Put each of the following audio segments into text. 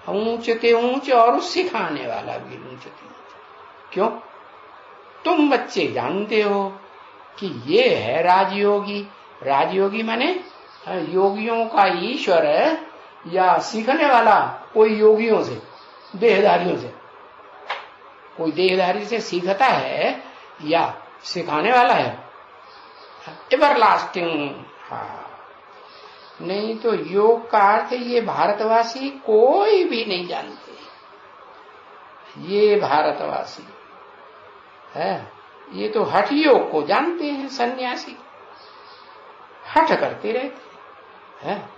ऊंच ते ऊंच और सिखाने वाला भी ऊंच ते ऊंच। क्यों? तुम बच्चे जानते हो कि ये है राजयोगी। राजयोगी माने योगियों का ईश्वर है, या सीखने वाला कोई योगियों से, देहधारियों से, कोई देहधारी से सीखता है या सिखाने वाला है? एवरलास्टिंग। हाँ, नहीं तो योग का अर्थ ये भारतवासी कोई भी नहीं जानते। ये भारतवासी है, ये तो हठ योग को जानते हैं। सन्यासी हठ करते रहते हैं,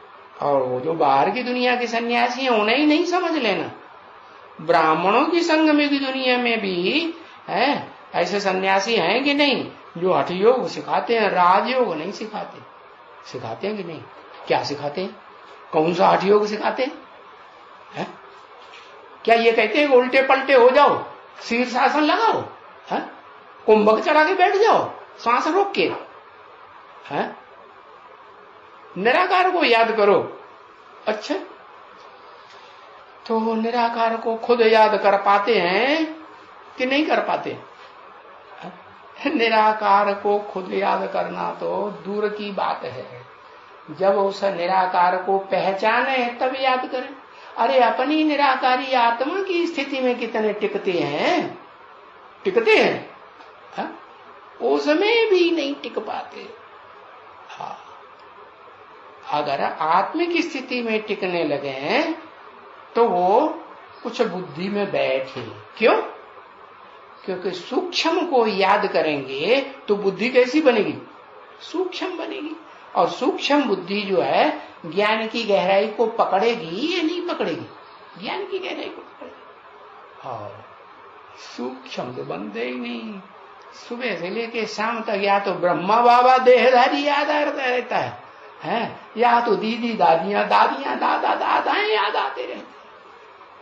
और वो जो बाहर की दुनिया के सन्यासी हैं उन्हें ही नहीं समझ लेना। ब्राह्मणों की संगम की दुनिया में भी है ऐसे सन्यासी हैं कि नहीं जो हठ योग सिखाते हैं, राजयोग नहीं सिखाते। सिखाते हैं कि नहीं? क्या सिखाते हैं? कौन सा हठ योग सिखाते हैं? क्या ये कहते हैं कि उल्टे पलटे हो जाओ, शीर्षासन लगाओ, है कुंभक चढ़ा के बैठ जाओ सांस रोक के, है निराकार को याद करो? अच्छा, तो निराकार को खुद याद कर पाते हैं कि नहीं कर पाते? निराकार को खुद याद करना तो दूर की बात है, जब उस निराकार को पहचाने तब याद करें। अरे अपनी निराकारी आत्मा की स्थिति में कितने टिकते हैं? टिकते हैं? हा? उसमें भी नहीं टिक पाते। हाँ, अगर आत्मिक स्थिति में टिकने लगे तो वो कुछ बुद्धि में बैठे। क्यों? क्योंकि सूक्ष्म को याद करेंगे तो बुद्धि कैसी बनेगी? सूक्ष्म बनेगी। और सूक्ष्म बुद्धि जो है ज्ञान की गहराई को पकड़ेगी या नहीं पकड़ेगी? ज्ञान की गहराई को पकड़ेगी। और सूक्ष्म तो बनते ही नहीं। सुबह से लेके शाम तक या तो ब्रह्मा बाबा देहधारी याद आता रहता है, या तो दीदी दादियां, दादियां दादा दादाएं याद आते रहते।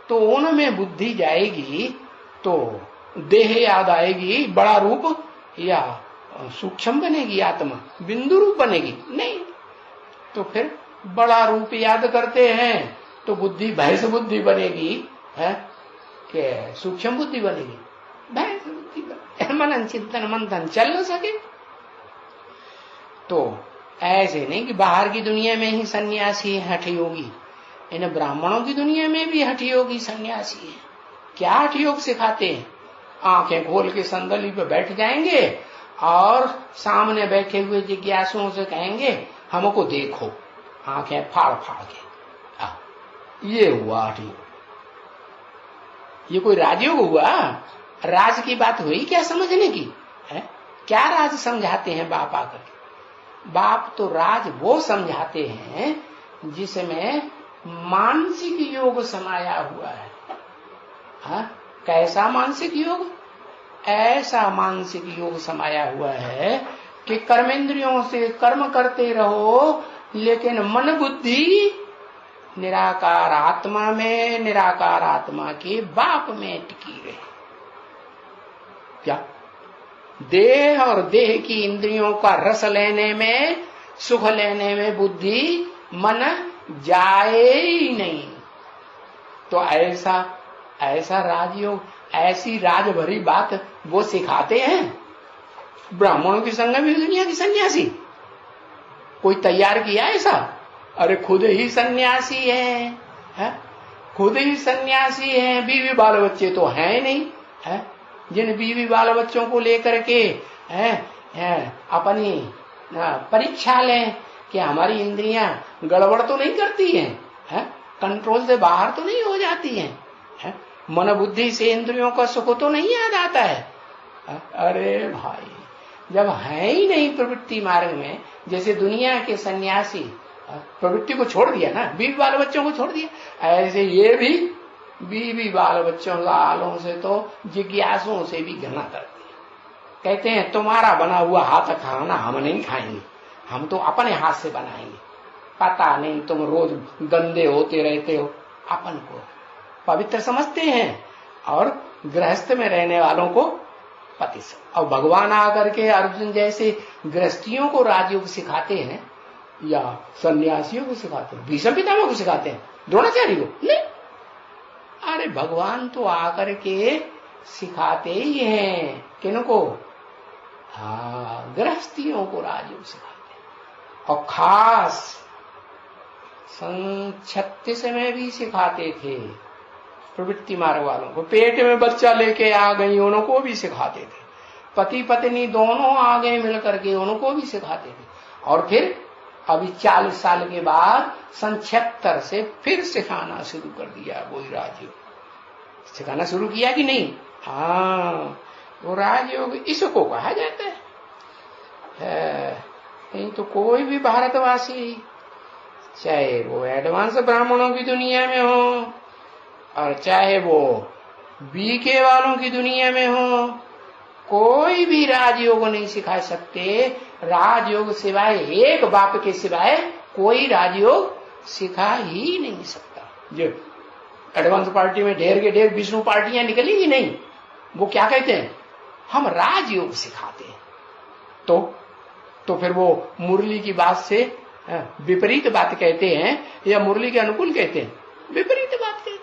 तो उनमें बुद्धि जाएगी तो देह याद आएगी, बड़ा रूप, या सूक्ष्म बनेगी आत्मा, बिंदु रूप बनेगी? नहीं। तो फिर बड़ा रूप याद करते हैं तो बुद्धि भैंस बुद्धि बनेगी, है कि सूक्ष्म बुद्धि बनेगी? भैंस बुद्धि बनेगी। मनन चिंतन मंथन चल न सके। तो ऐसे नहीं कि बाहर की दुनिया में ही सन्यासी हठ योगी, इन ब्राह्मणों की दुनिया में भी हठ योगी सन्यासी है। क्या हठ योग सिखाते हैं? आंखें खोल के संदली पे बैठ जाएंगे और सामने बैठे हुए जिज्ञासुओं से कहेंगे हमको देखो, आंखें फाड़ फाड़ के। ये हुआ हठ योग। ये कोई राजयोग हुआ? राज की बात हुई क्या समझने की? है क्या राज समझाते हैं बाप आकर के? बाप तो राज वो समझाते हैं जिसमें मानसिक योग समाया हुआ है। हा? कैसा मानसिक योग? ऐसा मानसिक योग समाया हुआ है कि कर्मेंद्रियों से कर्म करते रहो, लेकिन मन बुद्धि निराकार आत्मा में, निराकार आत्मा के बाप में टिकी रहे। क्या? देह और देह की इंद्रियों का रस लेने में, सुख लेने में बुद्धि मन जाए ही नहीं। तो ऐसा राजयोग, ऐसी राज भरी बात वो सिखाते हैं ब्राह्मणों की संग में दुनिया की सन्यासी। कोई तैयार किया ऐसा? अरे खुद ही सन्यासी है? खुद ही सन्यासी है, बीवी बाल बच्चे तो हैं नहीं, है? जिन बीवी बाल बच्चों को लेकर के अपनी परीक्षा लें कि हमारी इंद्रियां गड़बड़ तो नहीं करती हैं, कंट्रोल से बाहर तो नहीं हो जाती हैं, मन बुद्धि से इंद्रियों का सुख तो नहीं याद आता है। अरे भाई, जब है ही नहीं प्रवृत्ति मार्ग में, जैसे दुनिया के सन्यासी प्रवृत्ति को छोड़ दिया ना, बीवी बाल बच्चों को छोड़ दिया, ऐसे ये भी बीवी बाल बच्चों लालों से तो जिज्ञासुओं से भी घृणा करते हैं। कहते हैं तुम्हारा बना हुआ हाथ खाना हम नहीं खाएंगे, हम तो अपने हाथ से बनाएंगे। पता नहीं तुम रोज गंदे होते रहते हो, अपन को पवित्र समझते हैं और गृहस्थ में रहने वालों को पति से। और भगवान आकर के अर्जुन जैसे गृहस्थियों को राजयोग सिखाते हैं या सन्यासियों को सिखाते हैं, भीष्म पितामह को सिखाते हैं, द्रोणाचार्य को नहीं। भाई भगवान तो आकर के सिखाते ही हैं। किनको? हाँ, गृहस्थियों को राजयोग सिखाते हैं। और खास सन 36 में भी सिखाते थे प्रवृत्ति मार्ग वालों को। पेट में बच्चा लेके आ गई उनको भी सिखाते थे। पति पत्नी दोनों आ गए मिलकर के उनको भी सिखाते थे। और फिर अभी 40 साल के बाद सन 76 से फिर सिखाना शुरू कर दिया। वही राजयोग सिखाना शुरू किया कि नहीं? हाँ, वो राजयोग इसको कहा जाता है। नहीं तो कोई भी भारतवासी, चाहे वो एडवांस ब्राह्मणों की दुनिया में हो और चाहे वो बीके वालों की दुनिया में हो, कोई भी राजयोग नहीं सिखा सकते। राजयोग सिवाय एक बाप के सिवाय कोई राजयोग सिखा ही नहीं सकता। जो एडवांस पार्टी में ढेर के ढेर विष्णु पार्टियां निकलेंगी नहीं, वो क्या कहते हैं? हम राजयोग सिखाते हैं। तो फिर वो मुरली की बात से विपरीत बात कहते हैं या मुरली के अनुकूल कहते हैं? विपरीत बात कहते हैं।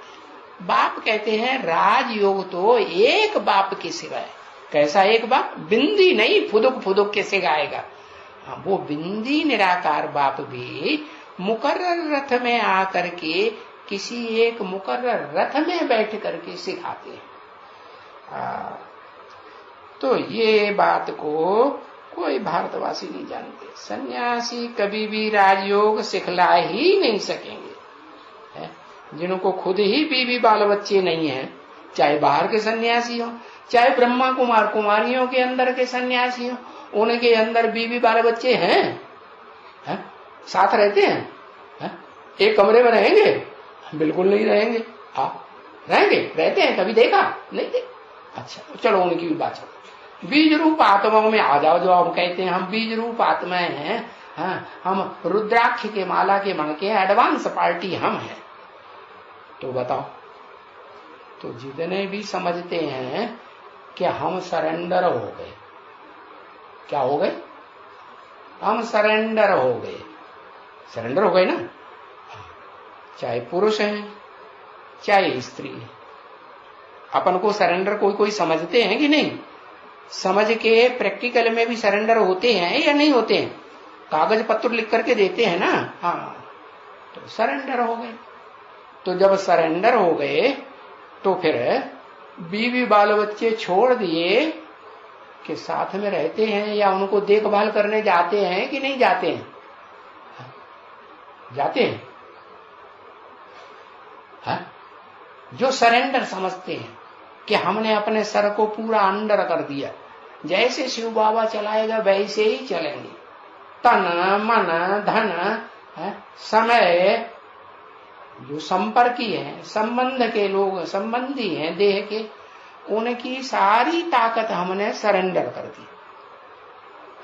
बाप कहते हैं राजयोग तो एक बाप के सिवाय। कैसा एक बाप? बिंदी नहीं, फुदुक फुदुक के सिखाएगा। हाँ, वो बिंदी निराकार बाप भी मुकर्रर रथ में आकर के किसी एक मुकर्रर रथ में बैठ करके सिखाते हैं। तो ये बात को कोई भारतवासी नहीं जानते। सन्यासी कभी भी राजयोग सिखला ही नहीं सकेंगे। जिनको खुद ही बीवी बाल बच्चे नहीं हैं, चाहे बाहर के सन्यासी हो, चाहे ब्रह्मा कुमार कुमारियों के अंदर के सन्यासी हो, उनके अंदर बीवी बाल बच्चे हैं? साथ रहते हैं? एक कमरे में रहेंगे? बिल्कुल नहीं रहेंगे। रहेंगे? रहते हैं? कभी देखा? नहीं देखा। अच्छा, चलो उनकी भी बात चलो। बीज रूप आत्माओं में आ जाओ। जो हम कहते हैं हम बीज रूप आत्माएं हैं, हम रुद्राक्ष के माला के मण के एडवांस पार्टी हम हैं। तो बताओ, तो जितने भी समझते हैं कि हम सरेंडर हो गए, क्या हो गए? हम सरेंडर हो गए। सरेंडर हो गए ना? चाहे पुरुष हैं चाहे स्त्री है। अपन को सरेंडर कोई कोई समझते हैं कि नहीं? समझ के प्रैक्टिकल में भी सरेंडर होते हैं या नहीं होते हैं? कागज पत्र लिख करके देते हैं ना। हाँ, तो सरेंडर हो गए। तो जब सरेंडर हो गए तो फिर बीवी बाल बच्चे छोड़ दिए कि साथ में रहते हैं या उनको देखभाल करने जाते हैं कि नहीं जाते हैं? जाते हैं। जो सरेंडर समझते हैं कि हमने अपने सर को पूरा अंडर कर दिया, जैसे शिव बाबा चलाएगा वैसे ही चलेंगे। तन मन धन समय, जो संपर्की हैं, संबंध के लोग, संबंधी हैं देह के, उनकी सारी ताकत हमने सरेंडर कर दी।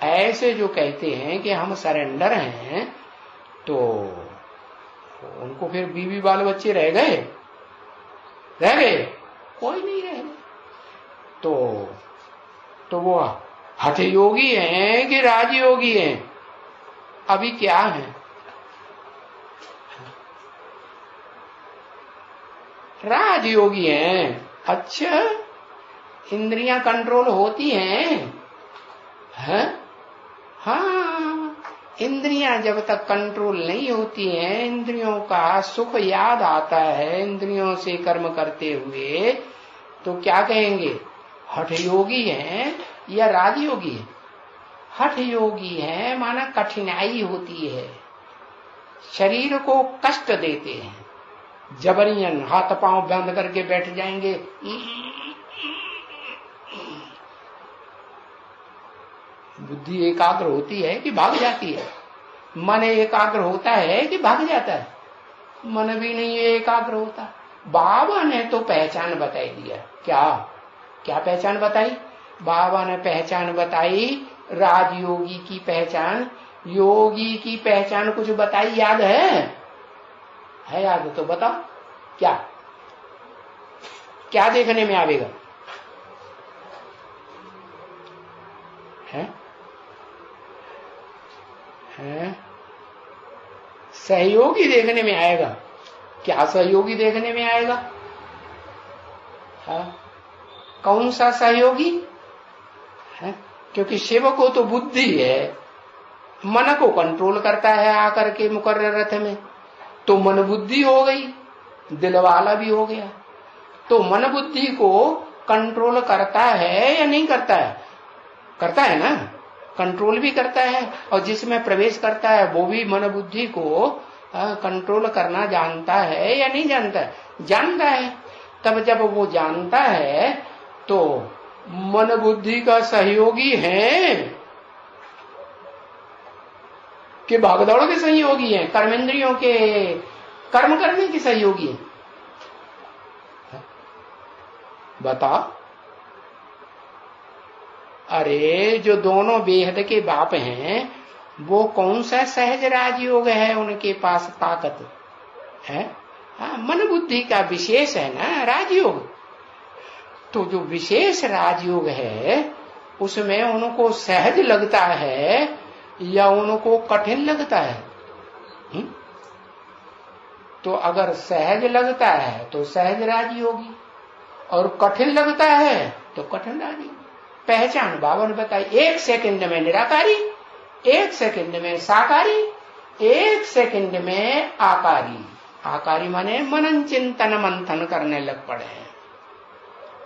ऐसे जो कहते हैं कि हम सरेंडर हैं, तो उनको फिर बीवी बाल बच्चे रह गए? रह गए? कोई नहीं रहे। तो वो हठ योगी हैं कि राजयोगी हैं? अभी क्या है? राजयोगी हैं। अच्छा, इंद्रियां कंट्रोल होती हैं? हाँ, इंद्रियां जब तक कंट्रोल नहीं होती हैं, इंद्रियों का सुख याद आता है इंद्रियों से कर्म करते हुए, तो क्या कहेंगे? हठ योगी हैं या राजयोगी हैं? हठ योगी हैं माना कठिनाई होती है, शरीर को कष्ट देते हैं, जबरियन हाथ पांव बंद करके बैठ जाएंगे। बुद्धि एकाग्र होती है कि भाग जाती है? मन एकाग्र होता है कि भाग जाता है? मन भी नहीं एकाग्र होता। बाबा ने तो पहचान बताई दिया। क्या क्या पहचान बताई? बाबा ने पहचान बताई, राजयोगी की पहचान, योगी की पहचान कुछ बताई। याद है याद? तो बताओ क्या क्या देखने में आवेगा? है सहयोगी देखने में आएगा। क्या सहयोगी देखने में आएगा? कौन सा सहयोगी है? क्योंकि शिव को तो बुद्धि है, मन को कंट्रोल करता है आकर के मुकर्रर रथ में, तो मन बुद्धि हो गई, दिल वाला भी हो गया। तो मन बुद्धि को कंट्रोल करता है या नहीं करता है? करता है ना, कंट्रोल भी करता है। और जिसमें प्रवेश करता है वो भी मन बुद्धि को कंट्रोल करना जानता है या नहीं जानता है? जानता है। तब जब वो जानता है तो मन बुद्धि का सहयोगी है कि भागदौड़ के सहयोगी है, कर्मेंद्रियों के कर्म करने के सहयोगी है? बता। अरे जो दोनों बेहद के बाप हैं वो कौन सा सहज राजयोग है उनके पास ताकत है? मन बुद्धि का विशेष है ना राजयोग। तो जो विशेष राजयोग है उसमें उनको सहज लगता है या उनको कठिन लगता है? तो अगर सहज लगता है तो सहज राजयोगी, और कठिन लगता है तो कठिन राजयोगी। पहचान बाबा ने बताई, 1 सेकंड में निराकारी, 1 सेकंड में साकारी, 1 सेकंड में आकारी। आकारी माने मनन चिंतन मंथन करने लग पड़े हैं।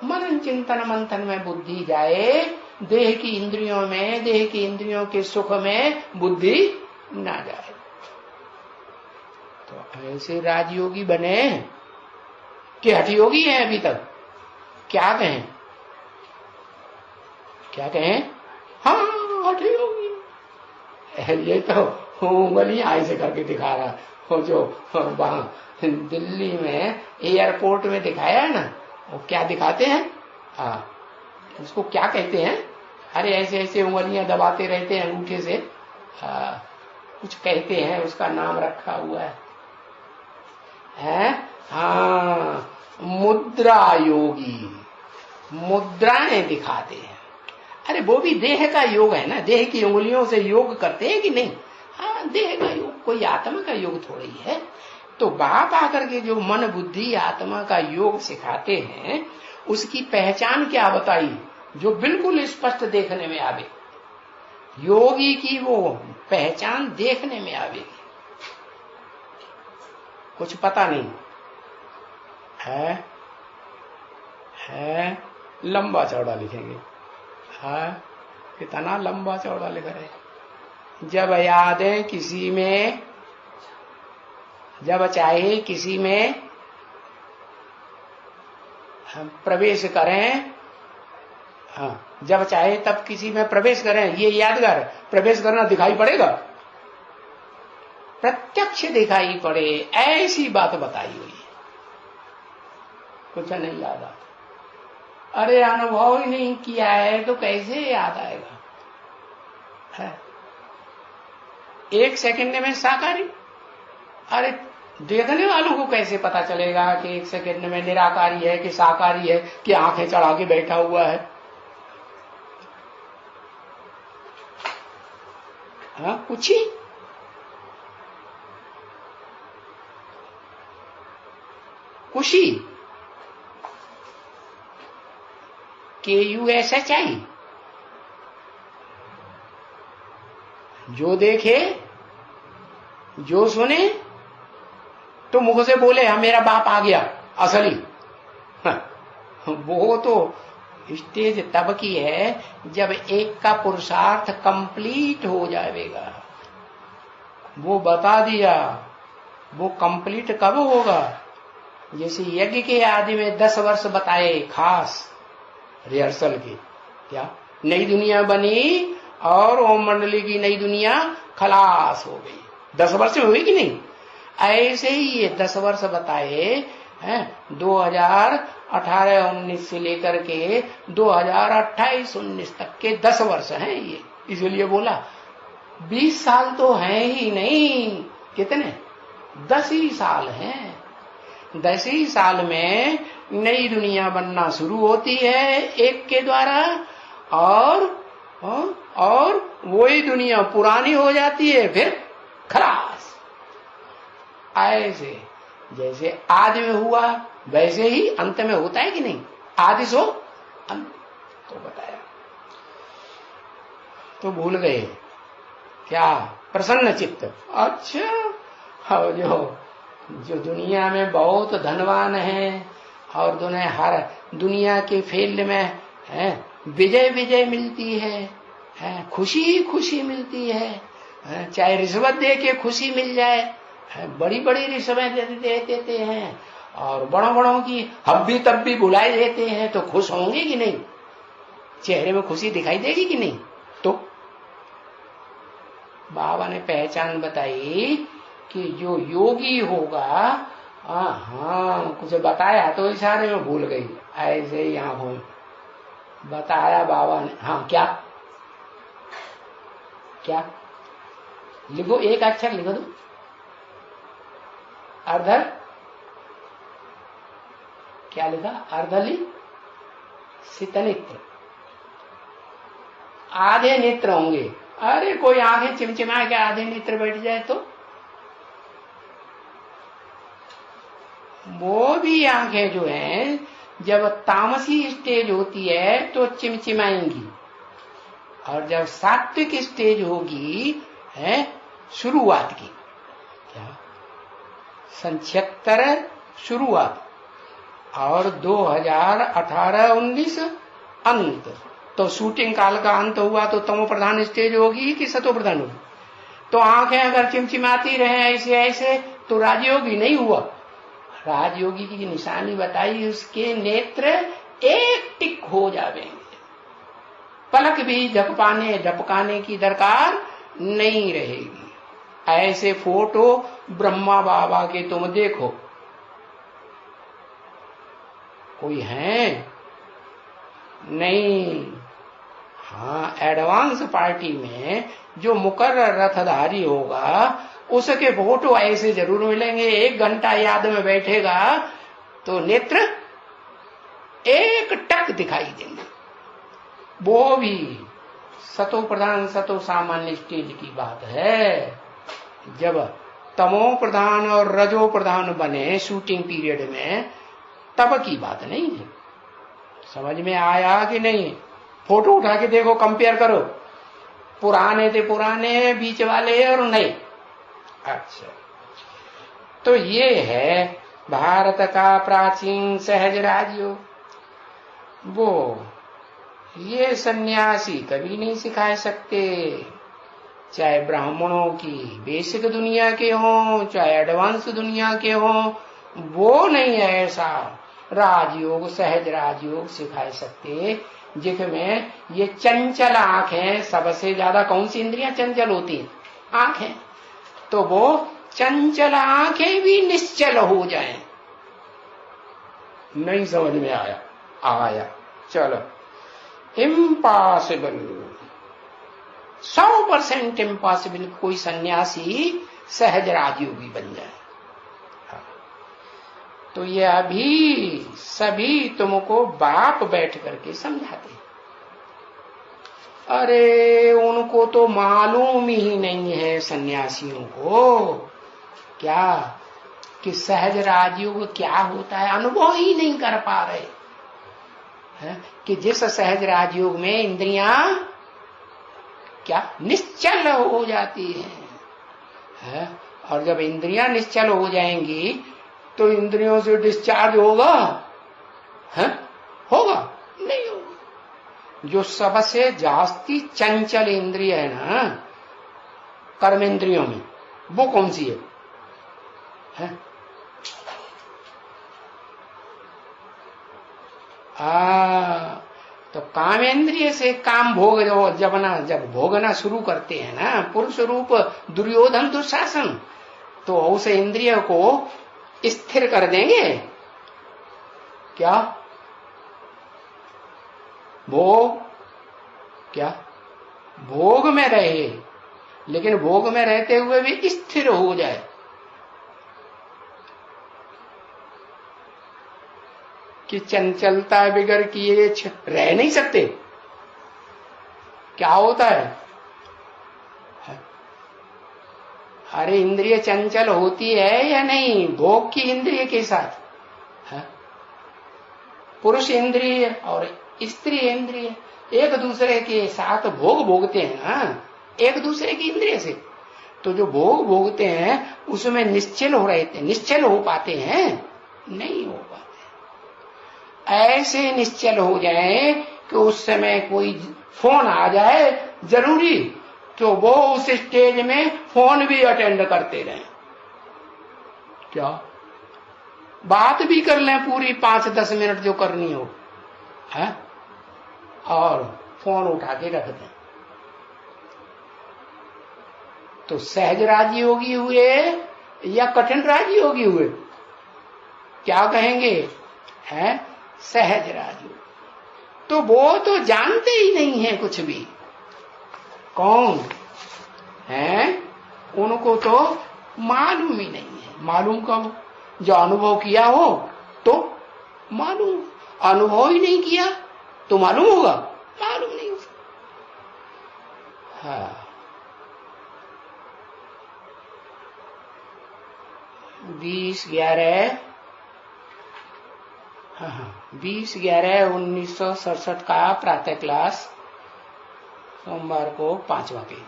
मनन चिंतन मंथन में बुद्धि जाए, देह की इंद्रियों में, देह की इंद्रियों के सुख में बुद्धि ना जाए। तो ऐसे राजयोगी बने कि हठयोगी हैं अभी तक? क्या कहें? क्या कहें? हाँ हठयोगी। ये तो उंगलियां ऐसे करके दिखा रहा हो, जो वहां दिल्ली में एयरपोर्ट में दिखाया है ना, वो क्या दिखाते हैं? उसको क्या कहते हैं? अरे ऐसे ऐसे उंगलियां दबाते रहते हैं अंगूठे से, कुछ कहते हैं, उसका नाम रखा हुआ है? हाँ, मुद्रा योगी, मुद्राएं दिखाते हैं। अरे वो भी देह का योग है ना, देह की उंगलियों से योग करते हैं कि नहीं? हाँ, देह का योग, कोई आत्मा का योग थोड़ी है। तो बाप आकर के जो मन बुद्धि आत्मा का योग सिखाते हैं उसकी पहचान क्या बताई, जो बिल्कुल स्पष्ट देखने में आवे। योगी की वो पहचान देखने में आवेगी। कुछ पता नहीं है लंबा चौड़ा लिखेंगे। कितना लंबा चौड़ा लिख रहे। जब यादें किसी में, जब चाहे किसी में हम प्रवेश करें, जब चाहे तब किसी में प्रवेश करें, ये यादगार। प्रवेश करना दिखाई पड़ेगा, प्रत्यक्ष दिखाई पड़े, ऐसी बात बताई हुई है। कुछ नहीं याद आता। अरे अनुभव ही नहीं किया है तो कैसे याद आएगा? है 1 सेकंड में साकारी। अरे देखने वालों को कैसे पता चलेगा कि 1 सेकंड में निराकारी है कि साकारी है, कि आंखें चढ़ा के बैठा हुआ है? पूछी। खुशी KUSHI, जो देखे जो सुने तो मुख से बोले हाँ मेरा बाप आ गया असली। वो तो स्टेज तब की है जब एक का पुरुषार्थ कंप्लीट हो जाएगा। वो बता दिया। वो कंप्लीट कब होगा? जैसे यज्ञ के आदि में 10 वर्ष बताए खास रिहर्सल के, क्या नई दुनिया बनी और ओम मंडली की नई दुनिया खलास हो गई। 10 वर्ष में हुई कि नहीं? ऐसे ही ये 10 वर्ष बताए हैं, 2018-19 से लेकर के 2028-19 तक के 10 वर्ष हैं ये। इसलिए बोला 20 साल तो हैं ही नहीं, कितने? 10 ही साल हैं। 10 ही साल में नई दुनिया बनना शुरू होती है एक के द्वारा, और वही दुनिया पुरानी हो जाती है, फिर खलास। ऐसे जैसे आदि में हुआ वैसे ही अंत में होता है कि नहीं? आदि सो अंत, तो बताया। तो भूल गए क्या? प्रसन्न चित्त। अच्छा, जो दुनिया में बहुत धनवान है और हर दुनिया के फील्ड में विजय विजय मिलती है, खुशी खुशी मिलती है, चाहे रिश्वत दे के खुशी मिल जाए, बड़ी बड़ी रिश्वतें दे देते हैं और बड़ों बड़ों की हब्बी तब्बी बुलाई देते हैं, तो खुश होंगे कि नहीं? चेहरे में खुशी दिखाई देगी कि नहीं? तो बाबा ने पहचान बताई कि जो योगी होगा, हाँ कुछ बताया तो इशारे में भूल गई, ऐसे ही आंखों में बताया बाबा ने। हाँ क्या क्या लिखो, एक अक्षर लिखो दो। अर्धर क्या लिखा? अर्धली सितनेत्र, आधे नेत्र होंगे। अरे कोई आंखें चिमचिमा के आधे नेत्र बैठ जाए तो वो भी आंखें जो हैं जब तामसी स्टेज होती है तो चिमचिमाएंगी, और जब सात्विक स्टेज होगी है शुरुआत की, क्या 76 शुरुआत और 2018-19 अंत, तो शूटिंग काल का अंत हुआ तो तमो प्रधान स्टेज होगी कि सतो प्रधान होगी? तो आंखें अगर चिमचिमाती रहे ऐसे ऐसे तो राजयोगी नहीं हुआ। राजयोगी की निशानी बताई, उसके नेत्र एक टिक हो जाएंगे, पलक भी झपकाने की दरकार नहीं रहेगी। ऐसे फोटो ब्रह्मा बाबा के तुम देखो, कोई है नहीं। हाँ, एडवांस पार्टी में जो मुकर्रर रथधारी होगा उसके फोटो ऐसे जरूर मिलेंगे। 1 घंटा याद में बैठेगा तो नेत्र एक टक दिखाई देंगे। वो भी सतो प्रधान सतो सामान्य स्टेज की बात है। जब तमो प्रधान और रजो प्रधान बने शूटिंग पीरियड में, तब की बात नहीं है। समझ में आया कि नहीं? फोटो उठा के देखो, कंपेयर करो, पुराने थे पुराने, बीच वाले और नए। अच्छा, तो ये है भारत का प्राचीन सहज राजयोग। वो ये सन्यासी कभी नहीं सिखा सकते, चाहे ब्राह्मणों की बेसिक दुनिया के हों चाहे एडवांस दुनिया के हों, वो नहीं है ऐसा राजयोग सहज राजयोग सिखा सकते जिसमें ये चंचल आंखें, सबसे ज्यादा कौन सी इंद्रियां चंचल होती हैं? आंखें। तो वो चंचल आंखें भी निश्चल हो जाएं। नहीं समझ में आया? आया, चलो। इम्पॉसिबल, 100% इम्पॉसिबल कोई सन्यासी सहज राजयोगी बन जाए। तो ये अभी सभी तुमको बाप बैठ करके समझाते। अरे उनको तो मालूम ही नहीं है सन्यासियों को क्या कि सहज राजयोग क्या होता है, अनुभव ही नहीं कर पा रहे है? कि जिस सहज राजयोग में इंद्रियां क्या निश्चल हो जाती है? और जब इंद्रियां निश्चल हो जाएंगी तो इंद्रियों से डिस्चार्ज होगा है? होगा नहीं होगा। जो सबसे जास्ती चंचल इंद्रिय है ना कर्म इंद्रियों में, वो कौन सी है? तो कामेंद्रिय से काम भोग जब भोगना शुरू करते हैं ना पुरुष रूप दुर्योधन दुशासन, तो उस इंद्रिय को स्थिर कर देंगे क्या? भोग क्या भोग में रहे, लेकिन भोग में रहते हुए भी स्थिर हो जाए। कि चंचलता बिगर किए रह नहीं सकते। क्या होता है? अरे इंद्रिय चंचल होती है या नहीं भोग की इंद्रिय के साथ है? पुरुष इंद्रिय और स्त्री इंद्रिय एक दूसरे के साथ भोग भोगते हैं ना, एक दूसरे की इंद्रिय से। तो जो भोग भोगते हैं उसमें निश्चल हो रहे थे, निश्चल हो पाते हैं? नहीं हो पाते। ऐसे निश्चल हो जाए कि उस समय कोई फोन आ जाए जरूरी, तो वो उस स्टेज में फोन भी अटेंड करते रहें। क्या बात भी कर लें पूरी 5-10 मिनट जो करनी हो है, और फोन उठा के रख दें। तो सहज राजयोगी हुए या कठिन राजयोगी हुए? क्या कहेंगे? है सहज राजयोगी। तो वो तो जानते ही नहीं है कुछ भी। कौन है? उनको तो मालूम ही नहीं है। मालूम कब? जो अनुभव किया हो तो मालूम, अनुभव ही नहीं किया तो मालूम होगा? मालूम नहीं होगा। हाँ 20/11/1967 का प्रातः क्लास, सोमवार को 5वां पेज।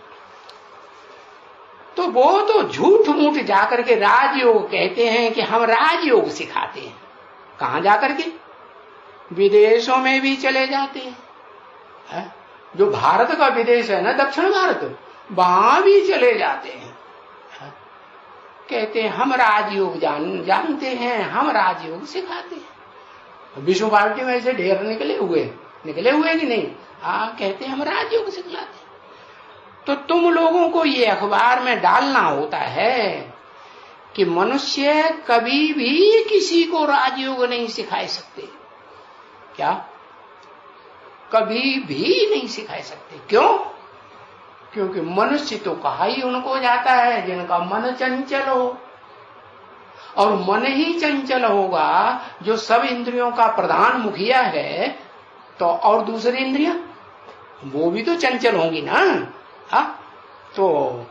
तो वो तो झूठ मूठ जाकर के राजयोग कहते हैं कि हम राजयोग सिखाते हैं। कहां जाकर के? विदेशों में भी चले जाते हैं, है? जो भारत का विदेश है ना, दक्षिण भारत, वहां भी चले जाते हैं, है? कहते हैं हम राजयोग जानते हैं, हम राजयोग सिखाते हैं। विश्व भारती में ऐसे ढेर निकले हुए कि नहीं? हाँ, कहते हैं हम राजयोग सिखलाते हैं। तो तुम लोगों को ये अखबार में डालना होता है कि मनुष्य कभी भी किसी को राजयोग नहीं सिखा सकते। क्या? कभी भी नहीं सिखा सकते। क्यों? क्योंकि मनुष्य तो कहा ही उनको जाता है जिनका मन चंचल हो, और मन ही चंचल होगा जो सब इंद्रियों का प्रधान मुखिया है, तो और दूसरी इंद्रियां वो भी तो चंचल होंगी ना। तो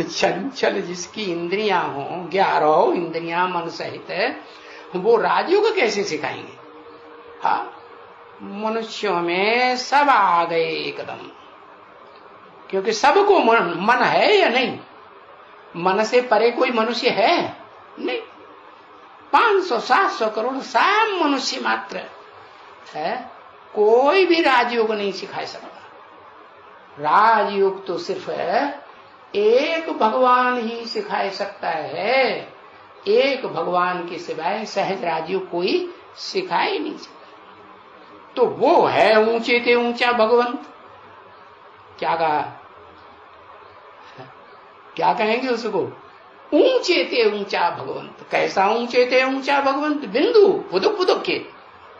चंचल जिसकी इंद्रियां हो, 11 इंद्रियां मन सहित, वो राजयोग कैसे सिखाएंगे? मनुष्यों में सब आ गए एकदम, क्योंकि सबको मन है या नहीं? मन से परे कोई मनुष्य है नहीं। 500-700 करोड़ सब मनुष्य मात्र है, कोई भी राजयोग नहीं सिखा सकता। राजयोग तो सिर्फ एक भगवान ही सिखा सकता है। एक भगवान के सिवाय सहज राजयोग कोई सिखा ही नहीं सकता। तो वो है ऊंचे ते ऊंचा भगवंत। क्या कहा? क्या कहेंगे उसको? ऊंचे ते ऊंचा भगवंत। कैसा ऊंचे ते ऊंचा भगवंत? बिंदु पुदुक पुदुक के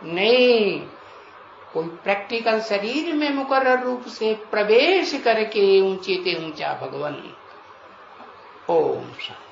नहीं, कोई प्रैक्टिकल शरीर में मुकर्रर रूप से प्रवेश करके ऊंचे ते ऊंचा भगवंत। ओम शांति।